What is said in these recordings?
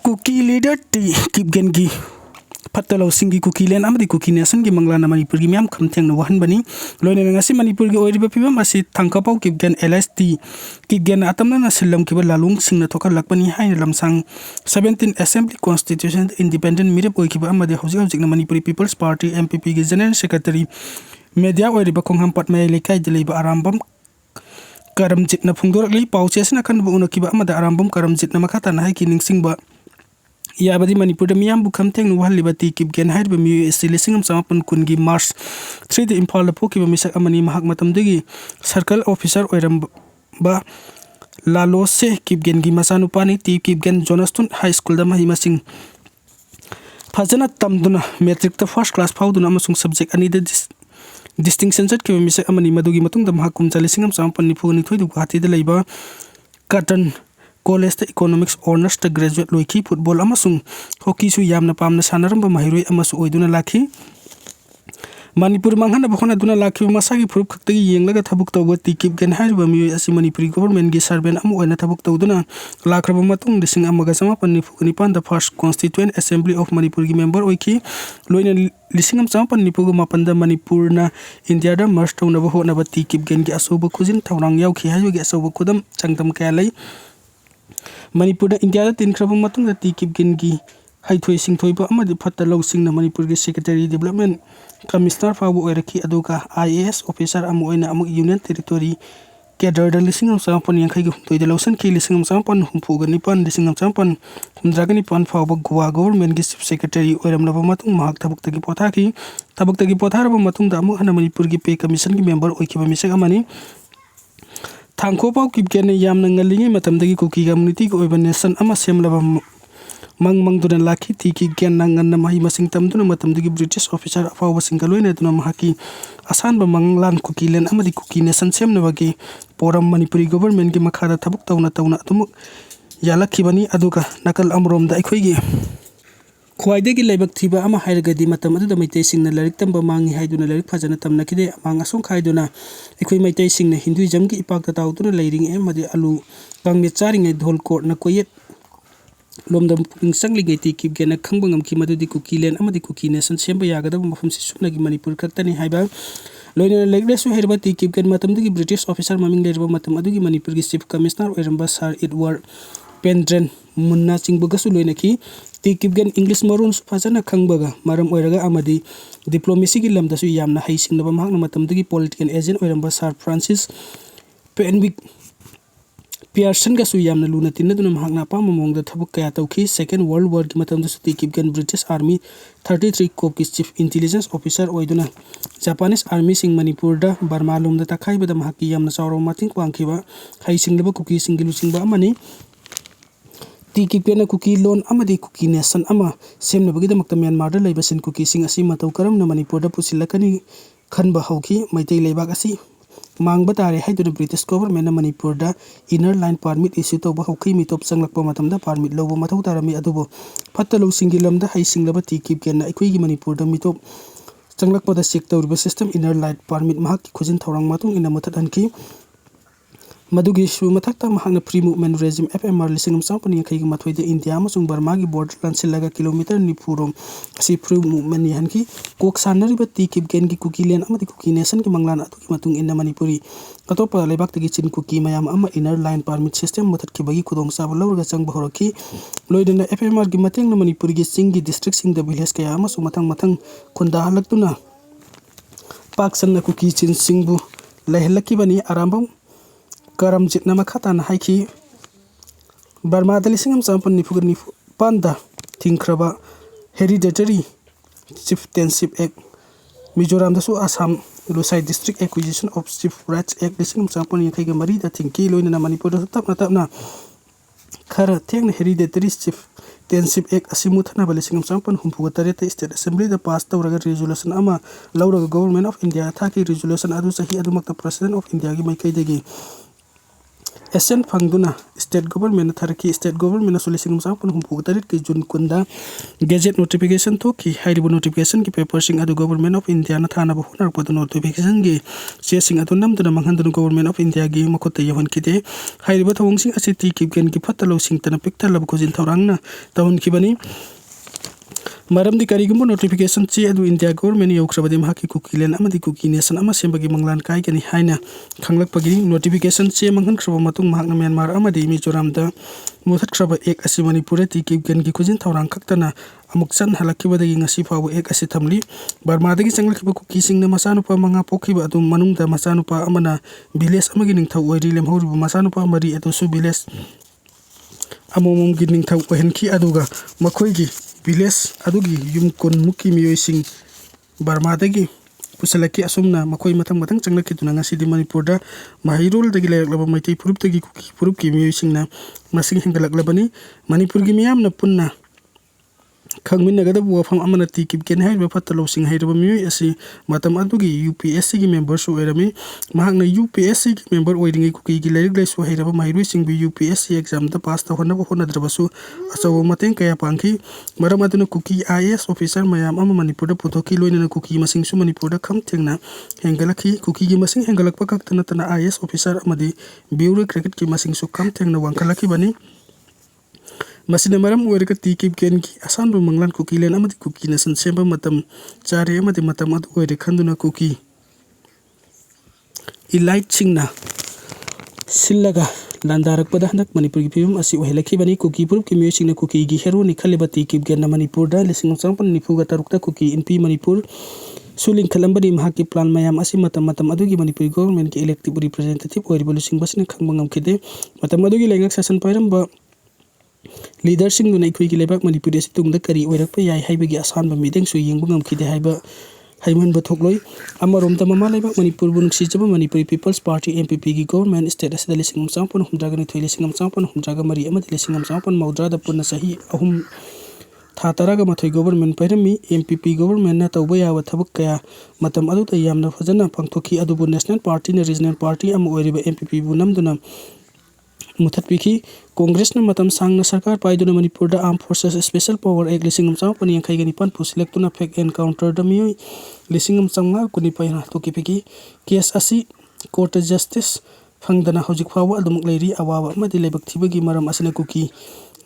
Kuki leader ti kipgengi Patalo Singi Kuki Len Amadi Kuki Nation gi Manglana Manipur gi Miam Kamteng no Wahan Bani Loine Ngasi Manipur gi Oiriba Pibam Asi Tangkapau Kipgen LST Kipgen Atamna na Silam Kiba Lalung Sing na Toka Lakbani Hain Lamsang 17 Assembly Constitution Independent Mirip Oikiba Amadi Hausi na Manipuri People's Party MPP gi General Secretary Media Oiriba Kongham Patmay Lekai Deliba Arambam Karamjit na Phungdorak Li Pauches na kan buuna kiba Amada Arambam Karamjit na Makata na Haikining Singba Yabadi Manipur da Miyam Bukam Teng no Halibati Kipgen Haid ba Meeoi Lisingam Samapan Kungi Mars 3 the Impala Poki ba Misak Amani Mahak Matam Digi Circle Officer Oiram ba Lalo Se Kipgen gi Masanupani Ti Kipgen Jonaston High School da Mahimasing Fazana Tamduna Metric the first class Pauduna Amasung subject ani da distinction set ki Misak Amani Madugi Matung da Mahakum Lisingam Samapan Nipu ni Thoi du Hati da Laiba Cotton College the Economics Honors the graduate Loiki football amasung hockey su yamna pamna sanaramba mahiroi amasu oiduna lakhi Manipur manghana bakhona duna lakhi masagi proof khakti yenglaga thabuk tawba tikip gen haiba Meeoi asi Manipuri government gi servant amu oina thabuk tawduna lakraba matung dising amaga sama panni the first constituent assembly of Manipur gi member oiki loina lisingam sama panni pugu mapanda Manipur na India da merge tawna ba hona ba tikip gen gi asoba khujin tawrang yauki hayo gi asoba khudam changtam kalai Manipur da India da tin khrabang matung da tikip gengi haithoi singthoi ba amadi phatta law singna Manipur gi secretary development commissioner fabu oiraki aduka IAS officer amu oina amu union territory cadre da lisingam sampan yang khai gi da lawsan ki lisingam sampan humpu ga nipan lisingam sampan humdragani pan fabu goa government gi chief secretary oiram laba matung mahak thabuk tagi pothar ba matung da amu hana Manipur gi pay commission gi member oikiba misak amani Tangkopau Kipgen yamna ngalingi matamdagi Kuki community ko oiba nation ama semlaba mang duna laki tiki gen nangan na mahimasing tamduna matamdagi British officer afawa singaloina duna mahaki asan ba manglan Kuki Len ama di Kuki Nation semna bagi poram Manipuri government gi makhara thabuk tawna tumuk yalaki bani aduka nakal amrom da ikhoi gi Khwaidagi laibak thiba ama hairagadi matam adu da maitai singna larik tamba mangi haiduna larik phajana tamna kide mang asong khaiduna ekhoi maitai singna Hinduism gi ipak ta tawduna leiring emadi alu kangme charing e dhol court na koyet lomdam pingsang lingai ti kip gena khangbangam ki madudi Kuki Len amadi Kuki Nation semba yagada mafam si sumna gi Manipur kaktani haiba loina legre su herba ti kip gen matam dugi British officer maming lerba matam adugi Manipur gi chief commissioner oiramba Sir Edward Pendren munna chingbaga su loina ki ti kipgen English marun fazana khangbaga maram oiraga amadi diplomacy gi lamda su yamna hai singnaba mahakna matamdagi political agent oiramba Sir Francis Penwick Pearson ga su yamna luna tinaduna mahakna pa mamongda thabuk kaya tawki second world war gi matamda su ti kipgen British army 33 corps gi chief intelligence officer oiduna Japanese army sing Manipur da Burma lomda takhaiba da mahaki yamna chawro mating kwangkiba hai singnaba Kuki Singi lusingba amani ti kipena Kuki loan amadi Kuki Nation ama semna bagi da makta Myanmar da laibasin Kuki Sing asi matau karam na Manipur da pusilakani khanba hauki maitai laibak asi mangba tare haiduna British government na Manipur da inner line permit issue tawba hauki mitop changlakpa matam da permit lobo mathau tarami adubo phattalo singi lamda hai singlaba ti kipken na ikoi gi Manipur da mitop changlakpa da check tawriba system inner line permit mahak khujin thawrang matung ina mathat anki Madugi su matakta mahakna free movement regime FMR lisingam sampani khai gi mathoi de India amasung Burma gi border lansilaga kilometer nipurom asi free movement ni hanki kok sanari ba ti kipgen gi Kuki Len amadi Kuki Nation gi manglan atu gi matung inna Manipuri atopa leibak tagi chin Kuki mayam ama inner line permit system mathat ki bagi khudong sab lawraga chang bahoraki loidena FMR gi mateng na Manipuri gi Singi district sing the village kaya amasung matang khunda halaktuna paksan na Kuki chin singbu lahelaki bani arambam karam jitna makhata na haiki Burma da lisingam sampan nifugar nifu panda tingkraba hereditary chieftainship act Mizoram da su Assam Lusai district acquisition of chief rights act lisingam sampan yakai ga mari da tingki loina na Manipur da tapna khara thengna hereditary chieftainship act asimuthana balisingam sampan humpuga tareta state assembly da pass tawraga resolution ama lawraga government of India thaki resolution adu sahi adu makta president of India gi maikai degi assent फंगदुना state government थरकी state government सोलिसिंग सापन हुंपु तरित की जून कुंदा gadget notification तो की हाइरिबो नोटिफिकेशन की पेपर सिंग अदु गवर्नमेंट ऑफ इंडिया ना थाना बहुनर पद नोटिफिकेशन की चेसिंग अदु नमदुना मंगहंदुना गवर्नमेंट ऑफ इंडिया की मखोत यहन किदे हाइरिबो थवंगसिंग असे ती किबगेन की फत्तलो सिंग तना पिक्तलब खोजिन थौरांगना तवन किबनी मरमदी करिगुम्बो नोटिफिकेशन चे अदु इंडिया गवर्नमेंट यौख्रबदि महाकी कुकी लैंड अमदि कुकी नेशन अमा सेंबगी मंगलान काइगनि हाइना खंगलकपगी नोटिफिकेशन चे मंगनख्रब मतुंग महाकना म्यांमार अमदि मिजोराम दा मुथतख्रब एक असि मणिपुर ति किबगन की खुजिन थौरांग खक्तना अमुक सन हलक्किबदगी ngasi फाव एक असि थमली बर्मादगी चंगलखिब कुकी सिंगना मसानुपा मंगा पोखिब अदु मनुंगदा मसानुपा अमना विलेज अमगी निंगथौ ओइरि लेमहौरिबो मसानुपा मरि अदुसु विलेज अमोमोमगी निंगथौ ओहनखि अदुगा मखोइगी विलेज अदुगी युम कुन मुकी मियोइ सिंग बर्मादगी पुसलकी असुमना मखोइ मथंग मथंग चंगलखिदुना ngasi मणिपुरदा माहिरोल दगी लेरक्लबा मैतै फुरुपदगी कुकी फुरुपकी मियोइ सिंगना मसिंग हेंगलक्लबनी मणिपुरगी मियामना पुन्ना खंगमिनगदब वफम अमना ती किबकेन हाइबा फत्तलो सिंग हाइरबा मियोइ असि मतम अदुगी यूपीएससी की मेंबर सु ओइरमी महाकना यूपीएससी की मेंबर ओइरिंगै कुकी की लाइरिक लाइसु हाइरबा माहिरोइ सिंग बि यूपीएससी एग्जाम दा पास तहनब होनद्रबसु असव मतें कया पांखि मरम अदुना कुकी आईएएस ऑफिसर मयाम अमा मणिपुर दा पुथोकी लोइनना कुकी मसिंग सु मणिपुर दा खमथेंगना हेंगलखि कुकी की मसिंग हेंगलकपा कक्तना तना आईएएस ऑफिसर अमदि ब्यूरोक्रेट की मसिंग सु खमथेंगना वांखलखि बनी मसिना मरम ओइरका ती किबकेन की असानबो मंगलान कुकी लैंड अमदि कुकी नेशन सेंबा मतम चारे अमदि मतम अदु ओइरे खंदुना कुकी इलाइट सिंगना सिल्लगा लांदारकपदा हंदक मणिपुर की फिल्म असि ओहेलखिबनी कुकी पुरुप की म्यूजिक ने कुकी की हेरो निखलिबा ती किबकेन मणिपुर दा लिसिंग संपन निफुगा तरुकता कुकी इनपी मणिपुर सुलिंग खलंबनी महाकी प्लान मयाम असि मतम मतम अदुगी मणिपुर गवर्नमेंट की इलेक्टिव रिप्रेजेंटेटिव ओइरिबो लिसिंग बसने खंगबंगम खिदे मतम अदुगी लेंगक सेशन पाइरंबा लीडरसिंग दुना इखुई की लेबाक मणिपुर एसि तुंगदा करी ओइरकपा याय हाइबगी आसानबा मीटिंग सु येंगबो ngamkhide हाइबा हाइमनबो थोकलोय अमरोमदा ममा लेबाक मणिपुर बुनसीजबा मणिपुरी पीपल्स पार्टी एमपीपी की गवर्नमेंट स्टेट असि लिसिंग चांपन हुमद्रागा नि थोइलिसिंग चांपन हुमद्रागा मरी अमदि लिसिंग चांपन मौद्रा दा पुना सही अहुम था तरागा मथोइ गवर्नमेंट पाइरमी एमपीपी गवर्नमेंट ना तौबा याबा थबक कया मतम अदुदा यामना फजना पांगथोखी अदुबु नेशनल पार्टी ने रीजनल पार्टी अम ओइरिबा एमपीपी बु नमदुना मुथतपिखी कांग्रेस ने मतम सांगना सरकार पाइदुना मणिपुर दा arm forces special power act लिसिंग चांपन यांखाइगनि पान फुसिलेक्तुना फेक एनकाउंटर दा मियोइ लिसिंग चांगा कुनि पाइना तोकिपिखी केस असि कोर्ट जस्टिस फंगदना हौजिक फाव अदुमुक लेरि अवाबा अमदि लेबक थिबगी मरम असने कुकी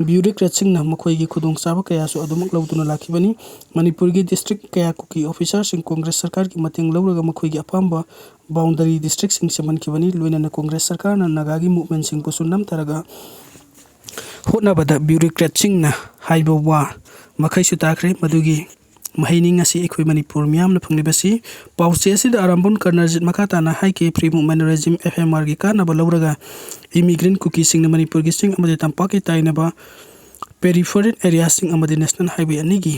ब्यूरोक्रेट सिंगना मखोइगी खुदोंग चाबा कयासु अदुमुक लौदुना लाखिबनी मणिपुर की डिस्ट्रिक्ट कया कुकी ऑफिसर सिंग कांग्रेस सरकार की मतेंग लौरगा मखोइगी अपाम्बा बाउंडरी डिस्ट्रिक्ट सिंग सेमनखिबनी लोइना कांग्रेस सरकार ना नगागी मूवमेंट सिंग पुसुनम तरगा होटनाबदा ब्यूरोक्रेट सिंगना हाइबा वा मखैसु ताख्रे मदुगी महिनिंग असि एखोइ मणिपुर मियामना फंगलिबसि पाउचे असिदा आरंभन कर्नरजित मखाताना हाइके फ्री मूवमेंट रेजिम एफएमआर की कानाबा लौरगा इमिग्रेंट कुकी सिंग मणिपुर की सिंग अमदि तंपाकी ताइनबा पेरिफेरल एरिया सिंग अमदि नेशनल हाईवे अनिगी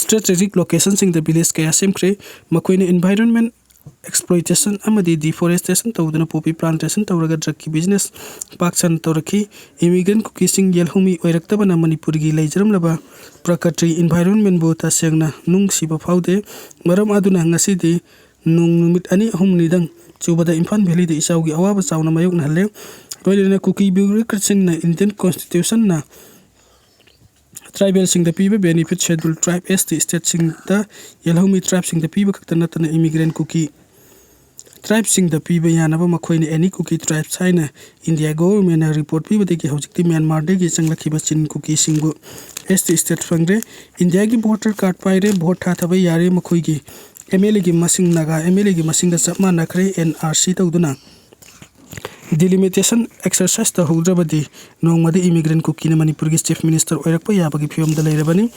स्ट्रेटेजिक लोकेशन सिंग द विलेज कया सेमख्रे मखोइने एनवायरनमेंट एक्सप्लॉइटेशन अमदि डिफोरेस्टेशन तौदना पॉपी प्लांटेशन तौरगा ड्रग की बिजनेस पाक्सन तौरखी इमिग्रेंट कुकी सिंग येलहुमी ओइरक्तबना मणिपुर की लेजरमलबा प्रकृति एनवायरनमेंट बो तसेंगना नुंगसिबा फाउदे मरम अदुना ngasi नुंग नुमित अनि अहुमनिदंग चुबदा इम्फाल वैली दे इसाउगी अवाबा चावना मायोक नहले लोइलेना कुकी ब्यूरोक्रेट सिंगना इंडियन कॉन्स्टिट्यूशन ना ट्राइबल सिंग द पीबे benefit schedule tribe ST state सिंग द येलहुमी ट्राइब सिंग द पीबे खक्तना तना इमिग्रेंट कुकी ट्राइब सिंग द पीबे यानबा मखोइने एनी कुकी ट्राइब साइना इंडिया गवर्नमेंट रिपोर्ट पीबे देगी हौजिकति म्यांमार देगी चंगलखिबा चिन कुकी सिंगु एसटी स्टेट फंगरे इंडिया की वोटर कार्ड पाइरे वोट थाथबा यारे मखोइगी एमएलए की मसिंग नागा एमएलए की मसिंग द चपमा नखरे एनआरसी तौदुना डिलिमिटेशन एक्सरसाइज तहौद्रबदि नोंगमदि इमिग्रेंट कुकी ने मणिपुर की चीफ मिनिस्टर ओइरक्पा याबगी फियम द लेरबनी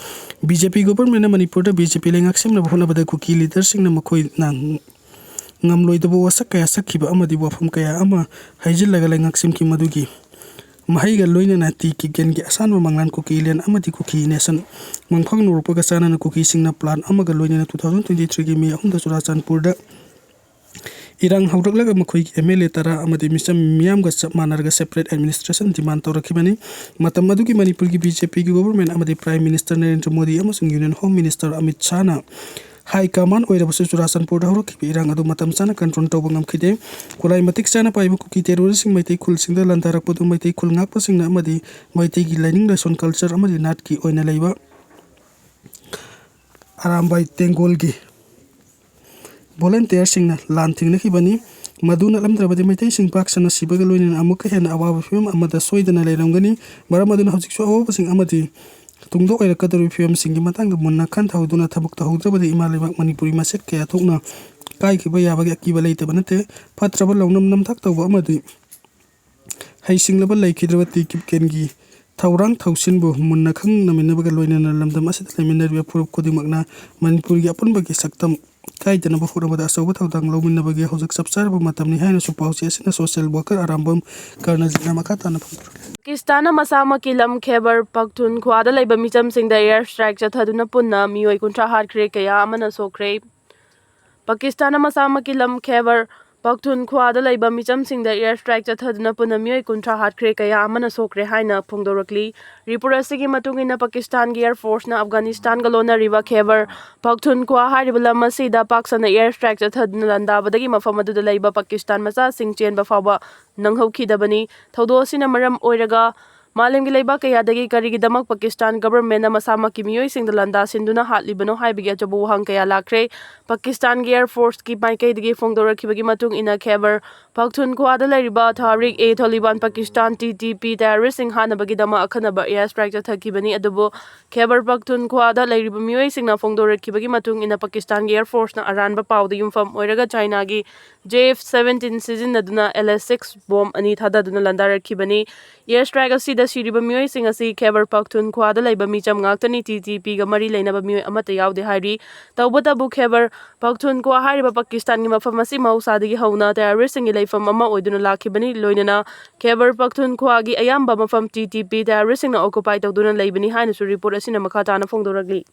बीजेपी गवर्नमेंट ने मणिपुर द बीजेपी लेंगाक्सिम न बहुनबद कुकी लीडर सिंग न मखोइ ना ngamloidabo wasak kaya sakhiba amadi wafam kaya ama haijillaga leingaksim ki madugi mahaiga loina na ti ki gen gi asanwa manglan kuki len amadi kuki nation mangphang nurupa ga sana na kuki singna plan amaga loina na 2023 gi me ahumda Churachandpur da irang hawraklaga makhoi MLA tara amadi misam miyam ga manarga separate administration demand tawrakhibani matam adugi manipur gi BJP gi government amadi prime minister Narendra Modi amasung union home minister Amit Shah na High Command oirabsu Churachandpur haurakhiba irang adu matam chana control tawba ngamkhide khulai matik chana paiba Kuki terrorist sing maitai khul singda lantarakpadu maitai khul ngakpa singna amadi maitai gi lining rason culture amadi nat ki oina leiba Arambai Tengol gi volunteer singna lan thingna khibani maduna lamdrabadi maitai sing pak sana sibaga loina amuka hena awaba film amada soidana leiramgani maramaduna hojiksu awaba sing amadi tungdo oirakadari film singi matang munna khan thauduna thabuk tahudrabadi imalebak manipuri maset kaya thokna kai khiba yabagi akiba leitaba nate phatraba lawnam namthak tawba amadi haisinglaba laikhidrabati kipkengi Taurang Tausinbu munna khang naminabaga loina lamdam asit laiminarbi puruk kodimakna manipuri gi apunbagi saktam kai dana bahurabada asoba thaudang lawminabagi hojak sabsarba matamni haina supausi asina social worker arambam karna jina makatana Pakistan masama kilam Khyber Pakhtunkhwa da laiba micham sing da air strike chathaduna punna Meeoi kuntra hatkre kaya amana sokre Pakistan masama kilam Khyber Pakhtunkhwa da laiba micham sing da air strike chathaduna punna Meeoi kuntra hatkre kaya amana sokre haina phongdorakli Ripura sigi matungina Pakistan gi air force na Afghanistan ga lona riba Khyber Pakhtunkhwa haribala masida Paksana air strike chathaduna landabadagi mafam adu da laiba Pakistan macha sing chen ba fawa nanghaukhidabani thaudo asina maram oiraga Malemgi leiba kayadagi karigidamak Pakistan government na masama ki Meeoi sing landa sinduna hatlibano haibigi achabu wahang kaya lakre Pakistan gi air force ki maikaidagi phongdorakhibagi matung ina Khyber Pakhtunkhwa da lairiba Tariq e Taliban Pakistan TTP terrorist sing hanabagi dama akhanaba air strike chathakibani adubu Khyber Pakhtunkhwa da lairiba Meeoi sing na phongdorakhibagi matung ina Pakistan gi air force na aranba pawda yumfam oiraga China gi JF-17 sizinaduna LS-6 bomb ani thadaduna landarakibani air strike asida siriba Meeoi sing asi Khyber Pakhtunkhwa da laiba micham ngaktani TTP ga mari leinaba Meeoi amata yaude hairi tawbatabu Khyber Pakhtunkhwa hariba Pakistan gi mafam asi mausadagi hauna terrorist sing leifam ama oiduna lakhibani loinana Khyber Pakhtunkhwa gi ayamba mafam TTP terrorist sing na occupy tawduna leibani haina su report asina makhatana phongdoragli